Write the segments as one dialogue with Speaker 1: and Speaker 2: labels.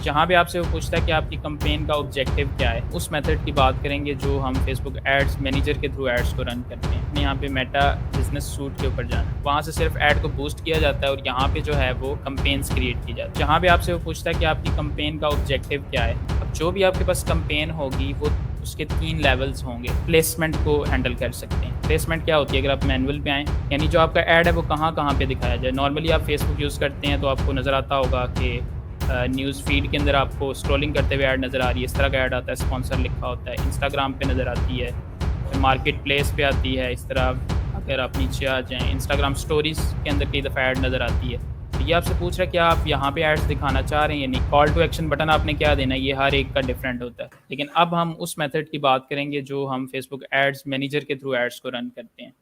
Speaker 1: जहाँ पे आपसे वो पूछता है कि आपकी कैंपेन का ऑब्जेक्टिव क्या है, उस मेथड की बात करेंगे जो हम फेसबुक एड्स मैनेजर के थ्रू एड्स को रन करते हैं। अपने यहाँ पे मेटा बिजनेस सूट के ऊपर जाना है, वहाँ से सिर्फ ऐड को बूस्ट किया जाता है और यहाँ पे जो है वो कैंपेन्स क्रिएट की जाती है। जहाँ पे आपसे वो पूछता है कि आपकी कैंपेन का ऑब्जेक्टिव क्या है। अब जो भी आपके पास कैंपेन होगी वो उसके 3 लेवल्स होंगे। प्लेसमेंट को हैंडल कर सकते हैं। प्लेसमेंट क्या होती है, अगर आप मैनुअल पे आएँ, यानी जो आपका ऐड है वो कहाँ-कहाँ पे दिखाया जाए। नॉर्मली आप फेसबुक यूज़ करते हैं तो आपको नज़र आता होगा कि न्यूज़ फीड के अंदर आपको स्क्रॉलिंग करते हुए ऐड नज़र आ रही है, इस तरह का ऐड आता है, स्पॉन्सर लिखा होता है। इंस्टाग्राम पे नज़र आती है, फिर मार्केट प्लेस पे आती है, इस तरह अगर आप नीचे आ जाएँ, इंस्टाग्राम स्टोरीज़ के अंदर कई दफ़ा ऐड नज़र आती है। तो ये आपसे पूछ रहा है कि आप यहाँ पे एड्स दिखाना चाह रहे हैं या नहीं। कॉल टू एक्शन बटन आपने क्या देना है, ये हर एक का डिफरेंट होता है। लेकिन अब हम उस मेथड की बात करेंगे जो हम फेसबुक एड्स मैनेजर के थ्रू एड्स को रन करते हैं।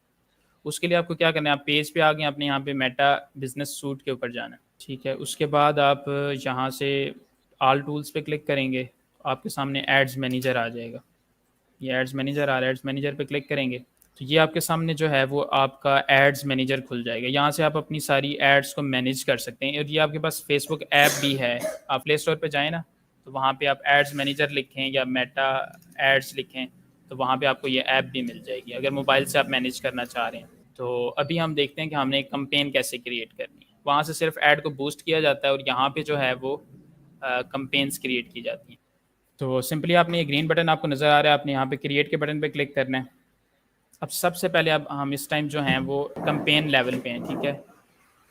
Speaker 1: उसके लिए आपको क्या करना है, आप पेज पे आ गए, अपने यहाँ पे मेटा बिजनेस सूट के ऊपर जाना है, ठीक है। उसके बाद आप यहाँ से ऑल टूल्स पे क्लिक करेंगे, आपके सामने एड्स मैनेजर आ जाएगा। ये एड्स मैनेजर आ रहा है, एड्स मैनेजर पे क्लिक करेंगे तो ये आपके सामने जो है वो आपका एड्स मैनेजर खुल जाएगा। यहाँ से आप अपनी सारी एड्स को मैनेज कर सकते हैं और ये आपके पास फेसबुक ऐप भी है। आप प्ले स्टोर पे जाएँ ना, तो वहाँ पे आप एड्स मैनेजर लिखें या मेटा एड्स लिखें तो वहाँ पे आपको ये ऐप भी मिल जाएगी, अगर मोबाइल से आप मैनेज करना चाह रहे हैं। तो अभी हम देखते हैं कि हमने एक कैंपेन कैसे क्रिएट करनी है। वहाँ से सिर्फ ऐड को बूस्ट किया जाता है और यहाँ पे जो है वो कैंपेन्स क्रिएट की जाती हैं। तो सिंपली आपने ये ग्रीन बटन आपको नज़र आ रहा है, आपने यहाँ पे क्रिएट के बटन पे क्लिक करना है। अब सबसे पहले अब हम इस टाइम जो हैं वो कैंपेन लेवल पे हैं, ठीक है।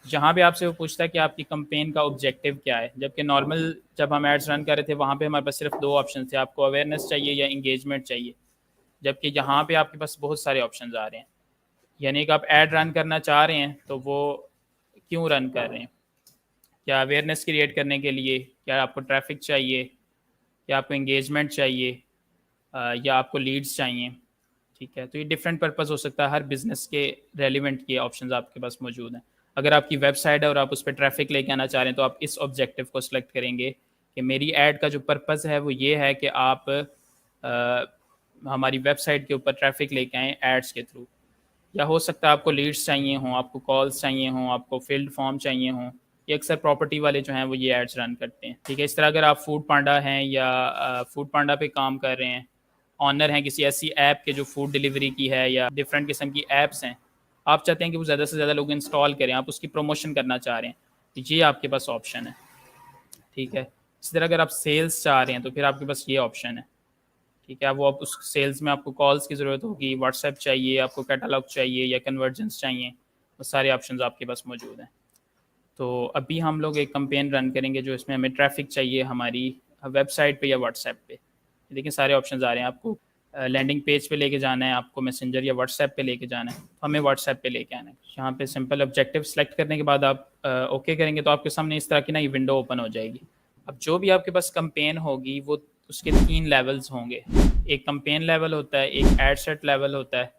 Speaker 1: जहाँ पे आपसे वो पूछता है कि आपकी कैंपेन का ऑब्जेक्टिव क्या है, जबकि नॉर्मल जब हम एड्स रन कर रहे थे वहाँ पे हमारे पास सिर्फ 2 ऑप्शन थे, आपको अवेयरनेस चाहिए या एंगेजमेंट चाहिए। जबकि यहाँ पे आपके पास बहुत सारे ऑप्शंस आ रहे हैं, यानी कि आप ऐड रन करना चाह रहे हैं तो वो क्यों रन कर रहे हैं, क्या अवेयरनेस क्रिएट करने के लिए, क्या आपको ट्रैफिक चाहिए, या आपको एंगेजमेंट चाहिए, या आपको लीड्स चाहिए, ठीक है। तो ये डिफरेंट पर्पस हो सकता है, हर बिजनेस के रेलिवेंट ये ऑप्शंस आपके पास मौजूद हैं। अगर आपकी वेबसाइट है और आप उस पर ट्रैफिक लेके आना चाह रहे हैं तो आप इस ऑब्जेक्टिव को सिलेक्ट करेंगे कि मेरी ऐड का जो पर्पस है वो ये है कि आप हमारी वेबसाइट के ऊपर ट्रैफिक लेके आएँ एड्स के थ्रू। या हो सकता है आपको लीड्स चाहिए हों, आपको कॉल्स चाहिए हों, आपको फील्ड फॉर्म चाहिए हों। ये अक्सर प्रॉपर्टी वाले जो हैं वो ये एड्स रन करते हैं, ठीक है। इस तरह अगर आप फूड पांडा हैं या फूड पांडा पे काम कर रहे हैं, ऑनर हैं किसी ऐसी ऐप के जो फूड डिलीवरी की है या डिफरेंट किस्म की ऐप्स हैं, आप चाहते हैं कि वो ज़्यादा से ज़्यादा लोग इंस्टॉल करें, आप उसकी प्रमोशन करना चाह रहे हैं, तो ये आपके पास ऑप्शन है, ठीक है। इसी तरह अगर आप सेल्स चाह रहे हैं तो फिर आपके पास ये ऑप्शन है, ठीक है। वो आप उस सेल्स में आपको कॉल्स की ज़रूरत होगी, व्हाट्सएप चाहिए, आपको कैटलॉग चाहिए या कन्वर्जेंस चाहिए, वो सारे ऑप्शंस आपके पास मौजूद हैं। तो अभी हम लोग एक कैंपेन रन करेंगे जो इसमें हमें ट्रैफिक चाहिए हमारी वेबसाइट पे या व्हाट्सएप पे। देखिए सारे ऑप्शंस आ रहे हैं, आपको लैंडिंग पेज पे लेके जाना है, आपको मैसेंजर या व्हाट्सएप पे लेके जाना है, तो हमें व्हाट्सएप पे लेके आना है। यहाँ पे सिंपल ऑब्जेक्टिव सेलेक्ट करने के बाद आप ओके करेंगे तो आपके सामने इस तरह की ना ये विंडो ओपन हो जाएगी। अब जो भी आपके पास कैंपेन होगी वो उसके 3 लेवल्स होंगे। एक कैंपेन लेवल होता है, एक एड सेट लेवल होता है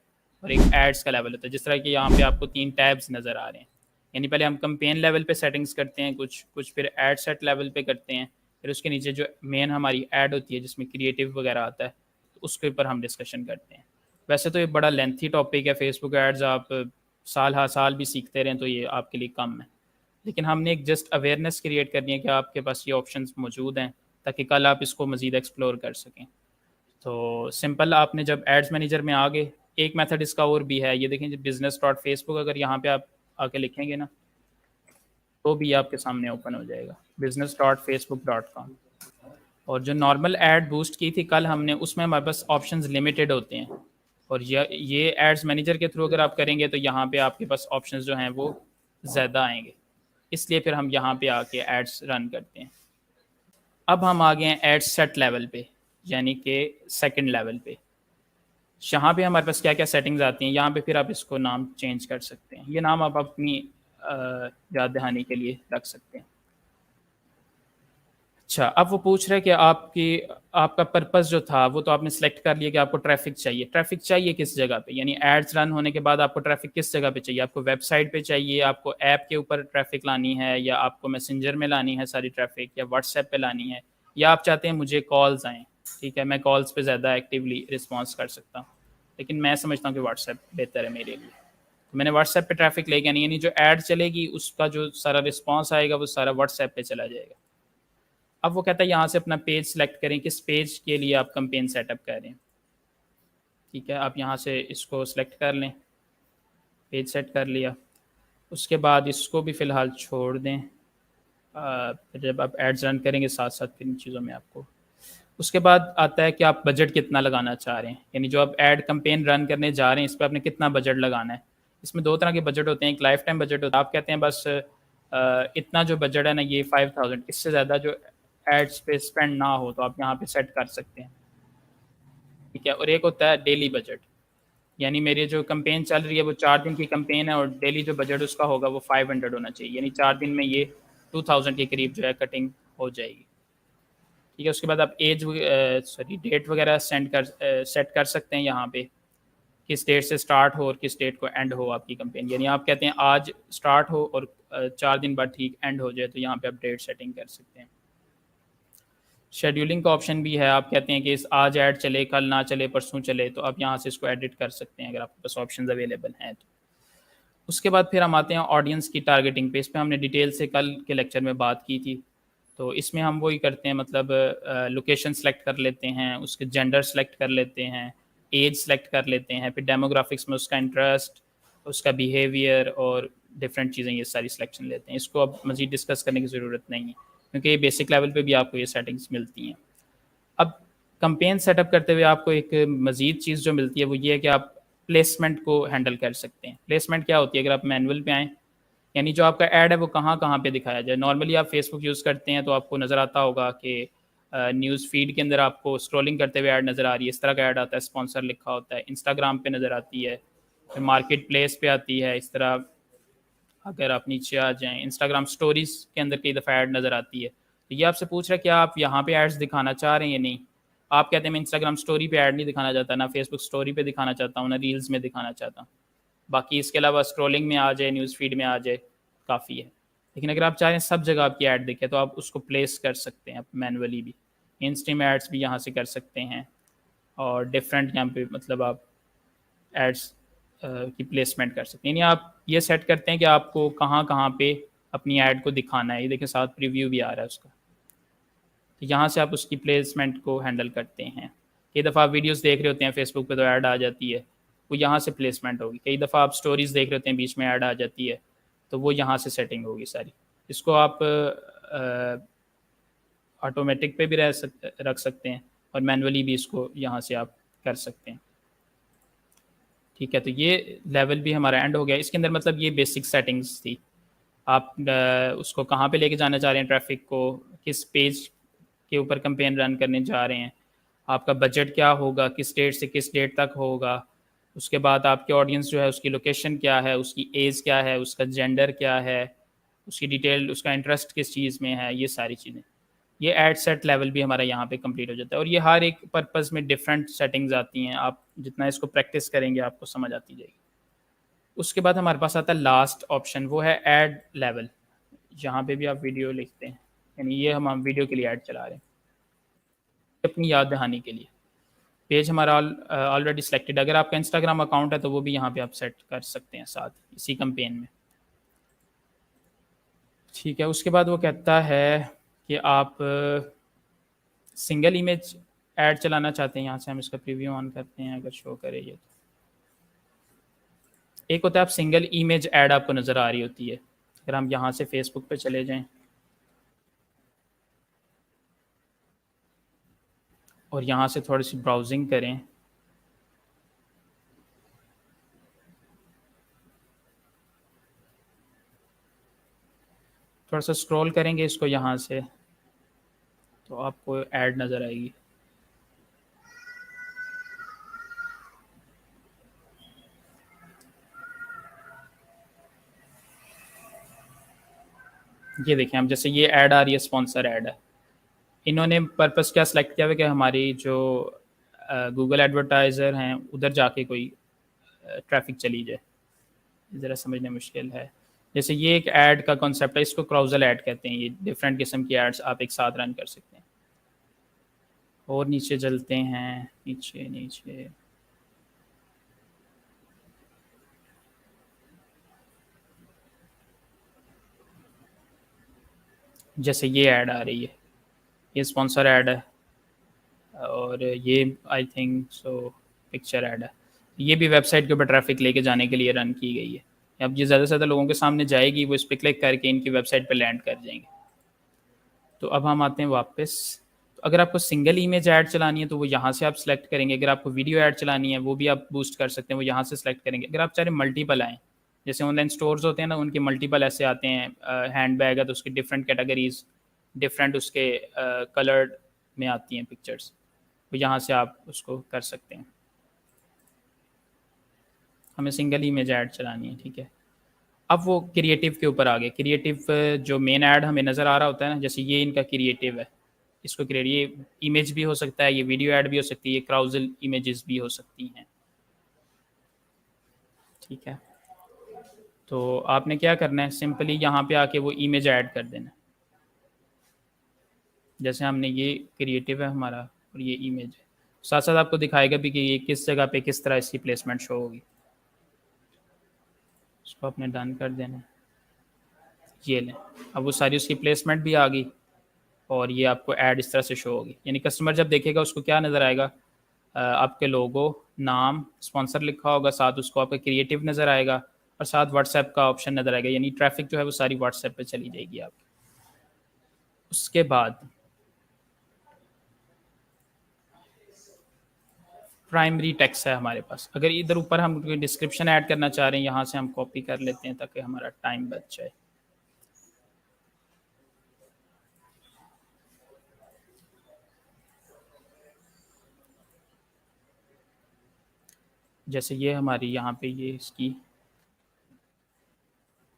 Speaker 1: और एक एड्स का लेवल होता है। जिस तरह कि यहाँ पे आपको 3 टैब्स नज़र आ रहे हैं, यानी पहले हम कैंपेन लेवल पे सेटिंग्स करते हैं कुछ फिर एड सेट लेवल पे करते हैं, फिर उसके नीचे जो मेन हमारी ऐड होती है जिसमें क्रिएटिव वगैरह आता है तो उसके ऊपर हम डिस्कशन करते हैं। वैसे तो ये बड़ा लेंथी टॉपिक है, फेसबुक एड्स आप साल हर साल भी सीखते रहें तो ये आपके लिए कम है, लेकिन हमने एक जस्ट अवेयरनेस क्रिएट करनी है कि आपके पास ये ऑप्शंस मौजूद हैं ताकि कल आप इसको मज़ीद एक्सप्लोर कर सकें। तो सिंपल आपने जब एड्स मैनेजर में आ गए, एक मेथड इसका और भी है, ये देखें बिजनेस डॉट फेसबुक, अगर यहाँ पे आप आके लिखेंगे ना तो भी आपके सामने ओपन हो जाएगा business.facebook.com। और जो नॉर्मल ऐड बूस्ट की थी कल हमने, उसमें हमारे पास ऑप्शंस लिमिटेड होते हैं और ये एड्स मैनेजर के थ्रू अगर आप करेंगे तो यहाँ पे आपके पास ऑप्शंस जो हैं वो ज़्यादा आएंगे, इसलिए फिर हम यहाँ पे आके एड्स रन करते हैं। अब हम आ गए हैं एड सेट लेवल पे, यानी कि सेकंड लेवल पे। यहाँ पे हमारे पास क्या क्या सेटिंग्स आती हैं, यहाँ पे फिर आप इसको नाम चेंज कर सकते हैं, ये नाम आप अपनी याद दहानी के लिए रख सकते हैं। अच्छा, अब वो पूछ रहे हैं कि आपका पर्पस जो था वो तो आपने सेलेक्ट कर लिया कि आपको ट्रैफिक चाहिए किस जगह पे, यानी एड्स रन होने के बाद आपको ट्रैफिक किस जगह पे चाहिए, आपको वेबसाइट पे चाहिए, आपको ऐप के ऊपर ट्रैफिक लानी है, या आपको मैसेंजर में लानी है सारी ट्रैफिक, या व्हाट्सएप पे लानी है, या आप चाहते हैं मुझे कॉल्स आएँ, ठीक है, मैं कॉल्स पे ज़्यादा एक्टिवली रिस्पॉन्स कर सकता हूँ, लेकिन मैं समझता हूँ कि व्हाट्सएप बेहतर है मेरे लिए। तो मैंने व्हाट्सएप पे ट्रैफिक लेके आनी, यानी जो ऐड चलेगी उसका जो सारा रिस्पॉन्स आएगा वो सारा व्हाट्सएप पे चला जाएगा। अब वो कहता है यहाँ से अपना पेज सेलेक्ट करें, किस पेज के लिए आप कैंपेन सेटअप कर रहे हैं। ठीक है, आप यहाँ से इसको सेलेक्ट कर लें, पेज सेट कर लिया। उसके बाद इसको भी फ़िलहाल छोड़ दें। फिर जब आप एड्स रन करेंगे साथ साथ फिर इन चीज़ों में आपको, उसके बाद आता है कि आप बजट कितना लगाना चाह रहे हैं, यानी जो आप एड कैंपेन रन करने जा रहे हैं इस पर आपने कितना बजट लगाना है। इसमें दो तरह के बजट होते हैं, एक लाइफ टाइम बजट होता है, आप कहते हैं बस इतना जो बजट है ना ये 5000, इससे ज़्यादा जो एड्स पे स्पेंड ना हो तो आप यहाँ पे सेट कर सकते हैं। ठीक है, और एक होता है डेली बजट, यानी मेरी जो कैंपेन चल रही है वो 4 दिन की कैंपेन है और डेली जो बजट उसका होगा वो 500 होना चाहिए, यानी 4 दिन में ये 2000 के करीब जो है कटिंग हो जाएगी। ठीक है, उसके बाद आप एज डेट वगैरह सेट कर सकते हैं यहाँ पे, किस डेट से स्टार्ट हो और किस डेट को एंड हो आपकी कैंपेन, यानी आप कहते हैं आज स्टार्ट हो और 4 दिन बाद ठीक एंड हो जाए, तो यहाँ पे आप डेट सेटिंग कर सकते हैं। शेड्यूलिंग का ऑप्शन भी है, आप कहते हैं कि इस आज ऐड चले, कल ना चले, परसों चले, तो आप यहाँ से इसको एडिट कर सकते हैं अगर आपके पास ऑप्शन अवेलेबल हैं तो। उसके बाद फिर हम आते हैं ऑडियंस की टारगेटिंग पे, इस पर हमने डिटेल से कल के लेक्चर में बात की थी। तो इसमें हम वही करते हैं, मतलब लोकेशन सेलेक्ट कर लेते हैं, उसके जेंडर सेलेक्ट कर लेते हैं, एज सेलेक्ट कर लेते हैं, फिर डेमोग्राफिक्स में उसका इंटरेस्ट, उसका बिहेवियर और डिफरेंट चीज़ें ये सारी सिलेक्शन लेते हैं। इसको अब मज़ीद डिस्कस करने की ज़रूरत नहीं है क्योंकि ये बेसिक लेवल पे भी आपको ये सेटिंग्स मिलती हैं। अब कैंपेन सेटअप करते हुए आपको एक मज़ीद चीज़ जो मिलती है वो ये है कि आप प्लेसमेंट को हैंडल कर सकते हैं। प्लेसमेंट क्या होती है, अगर आप मैनुअल पे आएँ, यानी जो आपका ऐड है वो कहाँ कहाँ पे दिखाया जाए। नॉर्मली आप फेसबुक यूज़ करते हैं तो आपको नज़र आता होगा कि न्यूज़ फीड के अंदर आपको स्क्रॉलिंग करते हुए ऐड नज़र आ रही है, इस तरह का ऐड आता है, स्पॉन्सर लिखा होता है। इंस्टाग्राम पे नज़र आती है, फिर मार्केट प्लेस पे आती है, इस तरह अगर आप नीचे आ जाएँ इंस्टाग्राम स्टोरीज़ के अंदर कई दफ़ा ऐड नज़र आती है। तो ये आपसे पूछ रहा है कि आप यहाँ पे एड्स दिखाना चाह रहे हैं या नहीं। आप कहते हैं मैं इंस्टाग्राम स्टोरी पे ऐड नहीं दिखाना चाहता, ना फेसबुक स्टोरी पे दिखाना चाहता हूँ, ना रील्स में दिखाना चाहता हूँ। बाकी इसके अलावा स्क्रॉलिंग में आ जाए, न्यूज़ फीड में आ जाए, काफ़ी है। लेकिन अगर आप चाहें सब जगह आपकी ऐड दिखे तो आप उसको प्लेस कर सकते हैं मैनुअली भी। इंस्टीम एड्स भी यहाँ से कर सकते हैं और डिफरेंट यहाँ पे मतलब आप एड्स की प्लेसमेंट कर सकते हैं, यानी आप ये सेट करते हैं कि आपको कहाँ कहाँ पे अपनी ऐड को दिखाना है। ये देखिए साथ प्रीव्यू भी आ रहा है उसका, तो यहाँ से आप उसकी प्लेसमेंट को हैंडल करते हैं। कई दफ़ा आप वीडियोस देख रहे होते हैं फेसबुक पे तो ऐड आ जाती है, वो यहाँ से प्लेसमेंट होगी। कई दफ़ा आप स्टोरीज़ देख रहे होते हैं बीच में ऐड आ जाती है, तो वो यहाँ से सेटिंग होगी सारी। इसको आप ऑटोमेटिक पे भी रख सकते हैं और मैनुअली भी इसको यहाँ से आप कर सकते हैं। ठीक है, तो ये लेवल भी हमारा एंड हो गया। इसके अंदर मतलब ये बेसिक सेटिंग्स थी। आप उसको कहाँ पे लेके जाना चाह रहे हैं, ट्रैफिक को किस पेज के ऊपर कैंपेन रन करने जा रहे हैं, आपका बजट क्या होगा, किस डेट से किस डेट तक होगा, उसके बाद आपके ऑडियंस जो है उसकी लोकेशन क्या है, उसकी एज क्या है, उसका जेंडर क्या है, उसकी डिटेल, उसका इंटरेस्ट किस चीज़ में है, ये सारी चीज़ें। ये एड सेट लेवल भी हमारा यहाँ पे कंप्लीट हो जाता है और ये हर एक पर्पज़ में डिफरेंट सेटिंग्स आती हैं। आप जितना इसको प्रैक्टिस करेंगे आपको समझ आती जाएगी। उसके बाद हमारे पास आता है लास्ट ऑप्शन, वो है ऐड लेवल। जहाँ पे भी आप वीडियो लिखते हैं, यानी ये हम वीडियो के लिए ऐड चला रहे हैं अपनी याद दहानी के लिए। पेज हमारा ऑलरेडी सिलेक्टेड, अगर आपका इंस्टाग्राम अकाउंट है तो वो भी यहाँ पे आप सेट कर सकते हैं साथ इसी कैंपेन में। ठीक है, उसके बाद वो कहता है कि आप सिंगल इमेज ऐड चलाना चाहते हैं। यहाँ से हम इसका प्रीव्यू ऑन करते हैं, अगर शो करे ये तो। एक होता है आप सिंगल इमेज ऐड आपको नज़र आ रही होती है, अगर हम यहाँ से फेसबुक पे चले जाएं और यहाँ से थोड़ी सी ब्राउजिंग करें, थोड़ा सा स्क्रॉल करेंगे इसको यहाँ से तो आपको ऐड नज़र आएगी। ये देखें, हम जैसे ये ऐड आ रही है, स्पॉन्सर ऐड है। इन्होंने पर्पस क्या सिलेक्ट किया हुआ कि हमारी जो गूगल एडवर्टाइज़र हैं उधर जाके कोई ट्रैफिक चली जाए। ज़रा समझना मुश्किल है। जैसे ये एक ऐड का कॉन्सेप्ट है, इसको क्राउजल ऐड कहते हैं। ये डिफरेंट किस्म की एड्स आप एक साथ रन कर सकते हैं। और नीचे चलते हैं, नीचे नीचे जैसे ये ऐड आ रही है, ये स्पॉन्सर ऐड है, और ये I think so picture add है। ये भी वेबसाइट के ऊपर ट्रैफिक लेके जाने के लिए रन की गई है। अब ये ज़्यादा से ज़्यादा लोगों के सामने जाएगी, वो इस पर क्लिक करके इनकी वेबसाइट पे लैंड कर जाएंगे। तो अब हम आते हैं वापस। तो अगर आपको सिंगल इमेज ऐड चलानी है तो वो यहाँ से आप सेलेक्ट करेंगे। अगर आपको वीडियो ऐड चलानी है वो भी आप बूस्ट कर सकते हैं, वो यहाँ से सेलेक्ट करेंगे। अगर आप चाहे मल्टीपल आएँ, जैसे ऑनलाइन स्टोर्स होते हैं ना, उनके मल्टीपल ऐसे आते हैं। हैंड बैग है तो उसकी डिफरेंट कैटेगरीज, डिफरेंट उसके कलर्ड में आती हैं पिक्चर्स, तो यहाँ से आप उसको कर सकते हैं। हमें सिंगल इमेज ऐड चलानी है, ठीक है। अब वो क्रिएटिव के ऊपर आ गए। क्रिएटिव जो मेन ऐड हमें नज़र आ रहा होता है ना, जैसे ये इनका क्रिएटिव है, इसको क्रिएट, ये इमेज भी हो सकता है, ये वीडियो ऐड भी हो सकती है, ये क्राउजल इमेजेस भी हो सकती हैं, ठीक है। तो आपने क्या करना है, सिंपली यहाँ पे आके वो इमेज ऐड कर देना। जैसे हमने ये क्रिएटिव है हमारा और ये इमेज है, साथ साथ आपको दिखाएगा भी कि ये किस जगह पे किस तरह इसकी प्लेसमेंट शो होगी। उसको आपने डन कर देना। ये लें, अब वो सारी उसकी प्लेसमेंट भी आ गई और ये आपको ऐड इस तरह से शो होगी। यानी कस्टमर जब देखेगा उसको क्या नज़र आएगा, आपके लोगो, नाम, स्पॉन्सर लिखा होगा, साथ उसको आपका क्रिएटिव नज़र आएगा और साथ व्हाट्सएप का ऑप्शन नज़र आएगा। यानी ट्रैफिक जो है वो सारी व्हाट्सएप पे चली जाएगी आपकी। उसके बाद प्राइमरी टेक्स्ट है हमारे पास। अगर इधर ऊपर हम डिस्क्रिप्शन ऐड करना चाह रहे हैं, यहाँ से हम कॉपी कर लेते हैं ताकि हमारा टाइम बच जाए। जैसे ये हमारी यहाँ पे ये इसकी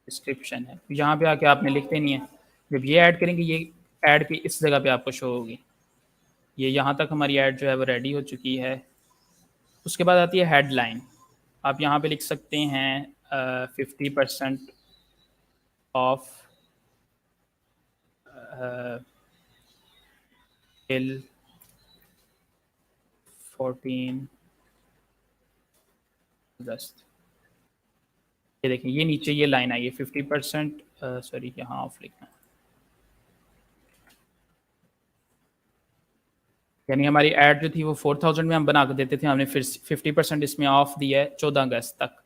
Speaker 1: डिस्क्रिप्शन है, यहाँ पे आके आपने लिख देनी है। जब ये ऐड करेंगे ये ऐड पे इस जगह पे आपको शो होगी। ये यहाँ तक हमारी ऐड जो है वो रेडी हो चुकी है। उसके बाद आती है हेडलाइन। आप यहाँ पे लिख सकते हैं 50% ऑफ टिल 14 अगस्त। ये देखें, ये नीचे ये लाइन आई है 50%, सॉरी यहाँ ऑफ लिखना है। यानी हमारी ऐड जो थी वो 4000 में हम बना कर देते थे, हमने फिर 50% इसमें ऑफ दिया है 14 अगस्त तक।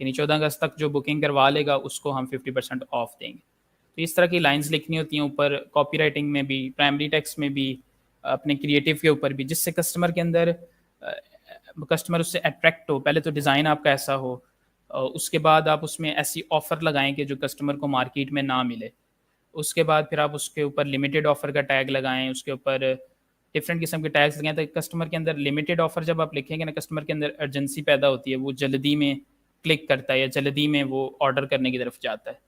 Speaker 1: यानी 14 अगस्त तक जो बुकिंग करवा लेगा उसको हम 50% ऑफ देंगे। तो इस तरह की लाइंस लिखनी होती हैं ऊपर, कॉपी राइटिंग में भी, प्राइमरी टेक्स्ट में भी, अपने क्रिएटिव के ऊपर भी, जिससे कस्टमर के अंदर कस्टमर उससे अट्रैक्ट हो। पहले तो डिज़ाइन आपका ऐसा हो, उसके बाद आप उसमें ऐसी ऑफ़र लगाएं कि जो कस्टमर को मार्केट में ना मिले। उसके बाद फिर आप उसके ऊपर लिमिटेड ऑफ़र का टैग लगाएं, उसके ऊपर डिफरेंट किस्म के टैग्स लगाएं ताकि कस्टमर के अंदर लिमिटेड ऑफ़र जब आप लिखेंगे ना, कस्टमर के अंदर अर्जेंसी पैदा होती है, वो जल्दी में क्लिक करता है या जल्दी में वो ऑर्डर करने की तरफ जाता है।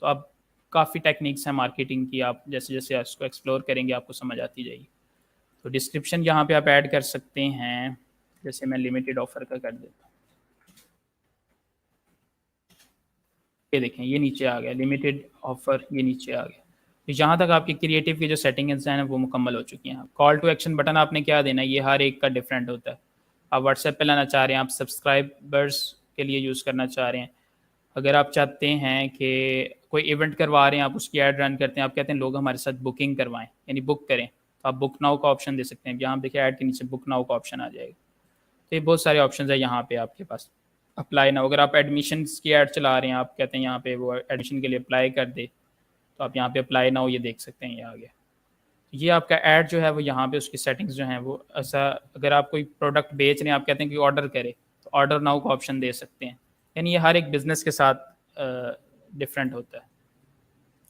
Speaker 1: तो अब काफ़ी टेक्निक्स हैं मार्केटिंग की, आप जैसे जैसे इसको एक्सप्लोर करेंगे आपको समझ आती जाएगी। तो डिस्क्रिप्शन यहाँ पे आप ऐड कर सकते हैं, जैसे मैं लिमिटेड ऑफ़र का कर देता हूँ। ये देखें, ये नीचे आ गया लिमिटेड ऑफ़र, ये नीचे आ गया। तो यहाँ तक आपकी क्रिएटिव की जो सेटिंग्स हैं वो मुकम्मल हो चुकी हैं। कॉल टू एक्शन बटन आपने क्या देना है, ये हर एक का डिफरेंट होता है। आप व्हाट्सएप पे लाना चाह रहे हैं, आप सब्सक्राइबर्स के लिए यूज़ करना चाह रहे हैं। अगर आप चाहते हैं कि कोई इवेंट करवा रहे हैं, आप उसकी ऐड रन करते हैं, आप कहते हैं लोग हमारे साथ बुकिंग करवाएं, यानी बुक करें, तो आप बुक नाउ का ऑप्शन दे सकते हैं। यहाँ देखिए ऐड के नीचे बुक नाउ का ऑप्शन आ जाएगा। तो ये बहुत सारे ऑप्शन है यहाँ पे आपके पास। अप्लाई नाउ, अगर आप एडमिशन्स की ऐड चला रहे हैं, आप कहते हैं यहाँ पे वो एडमिशन के लिए अप्लाई कर दे, तो आप यहाँ पे अप्लाई नाउ ये देख सकते हैं, ये आ गया। ये आपका ऐड जो है वो यहाँ पे उसकी सेटिंग्स जो हैं वो ऐसा, अगर आप कोई प्रोडक्ट बेच रहे हैं, आप कहते हैं कि ऑर्डर करे, तो ऑर्डर नाउ का ऑप्शन दे सकते हैं। यानी ये हर एक बिज़नेस के साथ डिफरेंट होता है।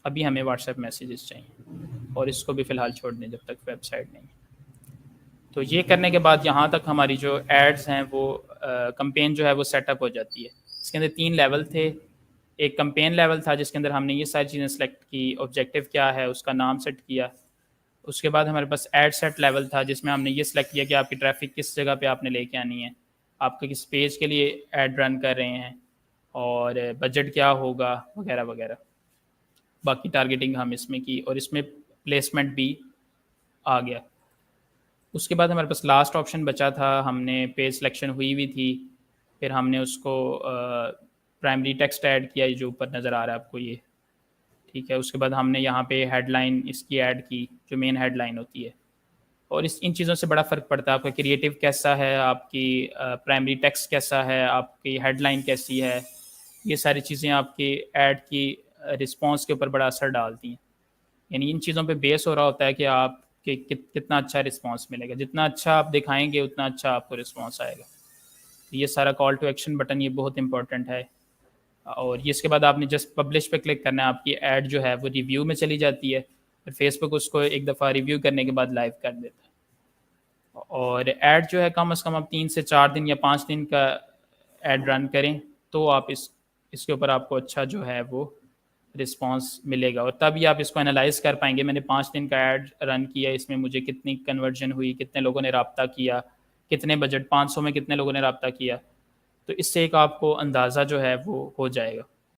Speaker 1: अभी हमें व्हाट्सएप मैसेजेस चाहिए और इसको भी फ़िलहाल छोड़ दें जब तक वेबसाइट नहीं। तो ये करने के बाद यहाँ तक हमारी जो एड्स हैं वो कंपेन जो है वो सेटअप हो जाती है। इसके अंदर 3 लेवल थे। एक कंपेन लेवल था जिसके अंदर हमने ये सारी चीज़ें सेलेक्ट की, ऑब्जेक्टिव क्या है, उसका नाम सेट किया। उसके बाद हमारे पास एड सेट लेवल था जिसमें हमने ये सेलेक्ट किया कि आपकी ट्रैफिक किस जगह पे आपने लेके आनी है, आपके किस पेज के लिए ऐड रन कर रहे हैं और बजट क्या होगा वगैरह वगैरह। बाकी टारगेटिंग हम इसमें की और इसमें प्लेसमेंट भी आ गया। उसके बाद हमारे पास लास्ट ऑप्शन बचा था, हमने पेज सिलेक्शन हुई थी, फिर हमने उसको प्राइमरी टेक्स्ट ऐड किया जो ऊपर नज़र आ रहा है आपको ये, ठीक है। उसके बाद हमने यहाँ पे हेडलाइन इसकी ऐड की, जो मेन हेडलाइन होती है। और इस इन चीज़ों से बड़ा फ़र्क पड़ता है, आपका क्रिएटिव कैसा है, आपकी प्राइमरी टेक्स्ट कैसा है, आपकी हेडलाइन कैसी है। ये सारी चीज़ें आपकी ऐड की रिस्पॉन्स के ऊपर बड़ा असर डालती हैं। यानी इन चीज़ों पे बेस हो रहा होता है कि आप कितना अच्छा रिस्पॉन्स मिलेगा। जितना अच्छा आप दिखाएंगे उतना अच्छा आपको रिस्पॉन्स आएगा। तो ये सारा कॉल टू एक्शन बटन ये बहुत इंपॉर्टेंट है। और ये इसके बाद आपने जस्ट पब्लिश पे क्लिक करना है, आपकी ऐड जो है वो रिव्यू में चली जाती है। फिर फेसबुक उसको एक दफ़ा रिव्यू करने के बाद लाइव कर देता है। और ऐड जो है कम से कम आप 3 से 4 दिन या 5 दिन का ऐड रन करें, तो आप इसके ऊपर आपको अच्छा जो है वो रिस्पॉन्स मिलेगा। और तभी आप इसको एनालाइज कर पाएंगे, मैंने 5 दिन का ऐड रन किया, इसमें मुझे कितनी कन्वर्जन हुई, कितने लोगों ने रब्ता किया, कितने बजट 500 में कितने लोगों ने रब्ता किया। तो इससे एक आपको अंदाज़ा जो है वो हो जाएगा।